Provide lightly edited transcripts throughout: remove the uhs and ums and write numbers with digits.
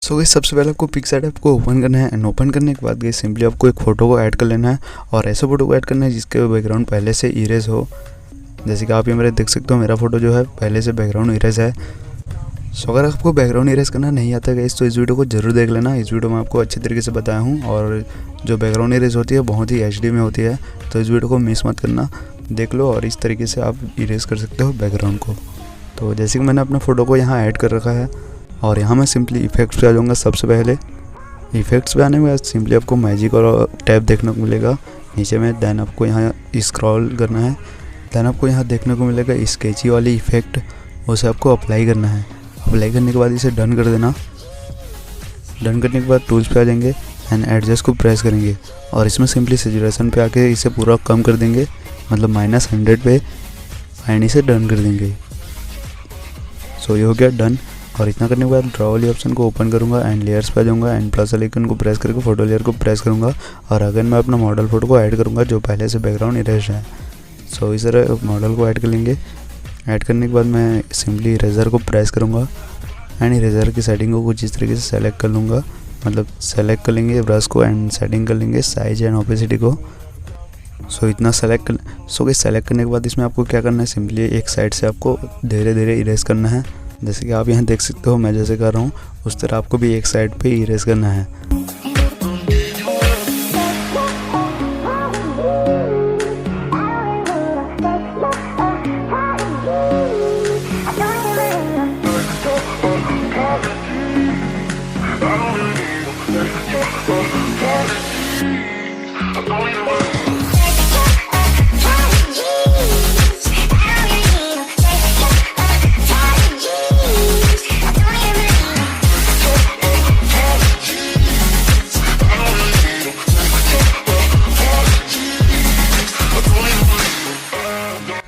So guys सबसे पहले आपको पिक्सार्ट ऐप को ओपन करना है एंड ओपन करने के बाद गाइस सिंपली आपको एक फ़ोटो को ऐड कर लेना है और ऐसे फ़ोटो को ऐड करना है जिसके बैकग्राउंड पहले से इरेज हो। जैसे कि आप ये मेरे देख सकते हो मेरा फ़ोटो जो है पहले से बैकग्राउंड इरेज है। सो अगर आपको बैकग्राउंड इरेज करना नहीं आता है गाइस तो इस वीडियो को जरूर देख लेना। इस वीडियो में आपको अच्छे तरीके से बताया हूँ और जो बैकग्राउंड इरेज होती है बहुत ही HD में होती है, तो इस वीडियो को मिस मत करना, देख लो और इस तरीके से आप इरेज कर सकते हो बैकग्राउंड को। तो जैसे कि मैंने अपने फ़ोटो को यहाँ ऐड कर रखा है और यहाँ मैं सिंपली इफेक्ट्स पे आ जाऊँगा। सबसे पहले इफेक्ट्स पे आने के बाद सिंपली आपको मैजिक और टैब देखने को मिलेगा नीचे में। देन आपको यहाँ स्क्रॉल करना है। देन आपको यहाँ देखने को मिलेगा स्केची वाली इफेक्ट, उसे आपको अप्लाई करना है। अप्लाई करने के बाद इसे डन कर देना। डन करने के बाद टूल्स पे आ जाएंगे एंड एडजस्ट को प्रेस करेंगे और इसमें सिंपली सैचुरेशन पे आके इसे पूरा कम कर देंगे, मतलब -100 पे, एंड इसे डन कर देंगे। सो ये हो गया डन। और इतना करने के बाद ड्रॉ वाली ऑप्शन को ओपन करूँगा एंड लेयर्स पे आ जाऊँगा एंड प्लस वाले आइकन को प्रेस करके फोटो लेयर को प्रेस करूँगा और अगर मैं अपना मॉडल फ़ोटो को ऐड करूँगा जो पहले से बैकग्राउंड इरेज है। सो इस तरह मॉडल को ऐड कर लेंगे। ऐड करने के बाद मैं सिंपली इरेजर को प्रेस करूँगा एंड इरेजर की सेटिंग को कुछ इस तरीके से सेलेक्ट कर लूँगा, मतलब सेलेक्ट कर लेंगे ब्रश को एंड सेटिंग कर लेंगे साइज एंड ओपेसिटी को। सो इतना सेलेक्ट करने के बाद इसमें आपको क्या करना है, सिंपली एक साइड से आपको धीरे धीरे इरेज करना है। जैसे कि आप यहाँ देख सकते हो मैं जैसे कर रहा हूँ उस तरह आपको भी एक साइड पे इरेज करना है।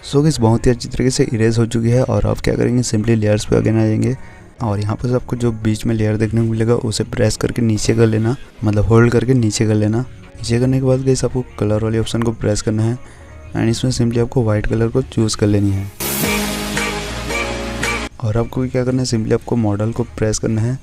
सो गाइस बहुत ही अच्छी तरीके से इरेज हो चुकी है और आप क्या करेंगे, सिंपली लेयर्स पे अगेन आ जाएंगे और यहाँ पर आपको जो बीच में लेयर देखने को मिलेगा उसे प्रेस करके नीचे कर लेना, मतलब होल्ड करके नीचे कर लेना। नीचे करने के बाद गाइस आपको कलर वाली ऑप्शन को प्रेस करना है एंड इसमें सिंपली आपको वाइट कलर को चूज़ कर लेनी है। और आपको क्या करना है, सिंपली आपको मॉडल को प्रेस करना है,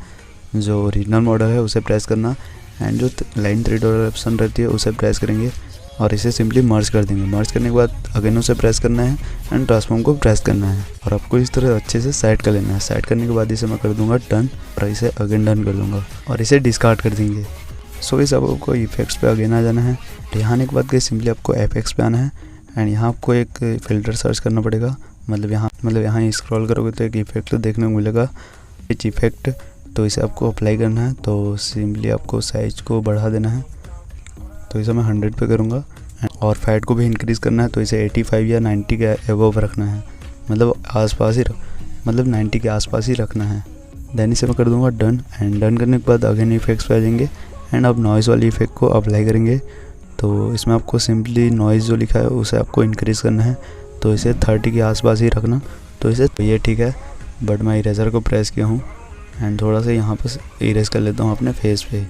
जो ओरिजिनल मॉडल है उसे प्रेस करना एंड जो लाइन 3 डॉट ऑप्शन रहती है उसे प्रेस करेंगे और इसे सिंपली मर्ज कर देंगे। मर्ज करने के बाद अगेन उसे प्रेस करना है एंड ट्रांसफॉर्म को प्रेस करना है और आपको इस तरह अच्छे से सेट कर लेना है। सेट करने के बाद इसे मैं कर दूंगा डन और इसे अगेन डन कर दूंगा और इसे डिस्कार्ड कर देंगे। सो इस आपको इफेक्ट्स पे अगेन आ जाना है। यहाँ आने के बाद सिंपली आपको एफएक्स पे आना है एंड यहाँ आपको एक फ़िल्टर सर्च करना पड़ेगा, मतलब यहाँ स्क्रॉल करोगे तो एक इफेक्ट देखने को मिलेगा पिच इफेक्ट, तो इसे आपको अप्लाई करना है। तो सिंपली आपको साइज को बढ़ा देना है, तो इसे मैं 100 पे करूँगा और फैट को भी इंक्रीज़ करना है, तो इसे 85 या 90 के एबव रखना है, मतलब 90 के आसपास ही रखना है। देन इसे मैं कर दूँगा डन एंड डन करने के बाद अगेन इफेक्ट्स पे आ जाएंगे एंड अब नॉइज़ वाली इफेक्ट को अप्लाई करेंगे। तो इसमें आपको सिंपली नॉइज़ जो लिखा है उसे आपको इंक्रीज़ करना है, तो इसे 30 के आसपास ही रखना। तो ये ठीक है, बट मैं इरेजर को प्रेस किया हूँ एंड थोड़ा सा यहाँ पर इरेज कर लेता हूँ अपने फेस पे,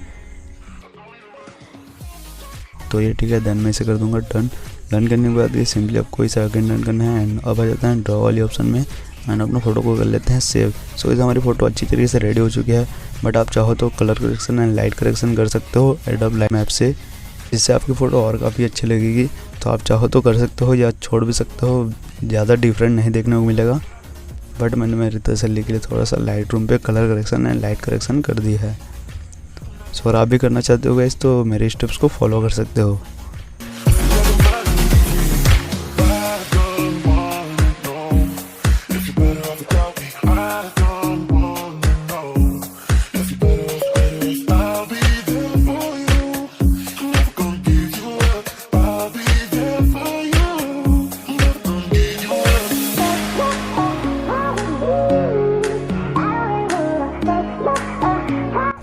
तो ये ठीक है। देन मैं इसे कर दूंगा डन। डन करने के बाद ये सिंपली आपको इसे अगेन डन करना है एंड अब आ जाता है ड्रॉ वाली ऑप्शन में एंड अपना फ़ोटो को कर लेते हैं सेव। सो इसे हमारी फ़ोटो अच्छी तरीके से रेडी हो चुकी है, बट आप चाहो तो colour correction and light correction कर सकते हो एडोब लाइट मैप से, जिससे आपकी फ़ोटो और काफ़ी अच्छी लगेगी। तो आप चाहो तो कर सकते हो या छोड़ भी सकते हो, ज़्यादा डिफरेंट नहीं देखने को मिलेगा, बट मैंने मेरी तसल्ली के लिए थोड़ा सा लाइट रूम पे colour correction and light correction कर दी है। सो अगर आप भी करना चाहते हो गाइस तो मेरे स्टेप्स को फॉलो कर सकते हो।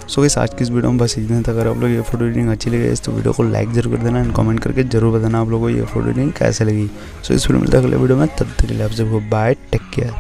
सो गाइस आज की इस वीडियो में बस इतना था। अगर आप लोग ये फोटो एडिटिंग अच्छी लगी तो वीडियो को लाइक जरूर कर देना एंड कमेंट करके जरूर बताना आप लोगों को ये फोटो एडिटिंग कैसे लगी। सो इस वीडियो में मिलता है अगले वीडियो में, तब तक के लिए आपसे बाय, टेक केयर।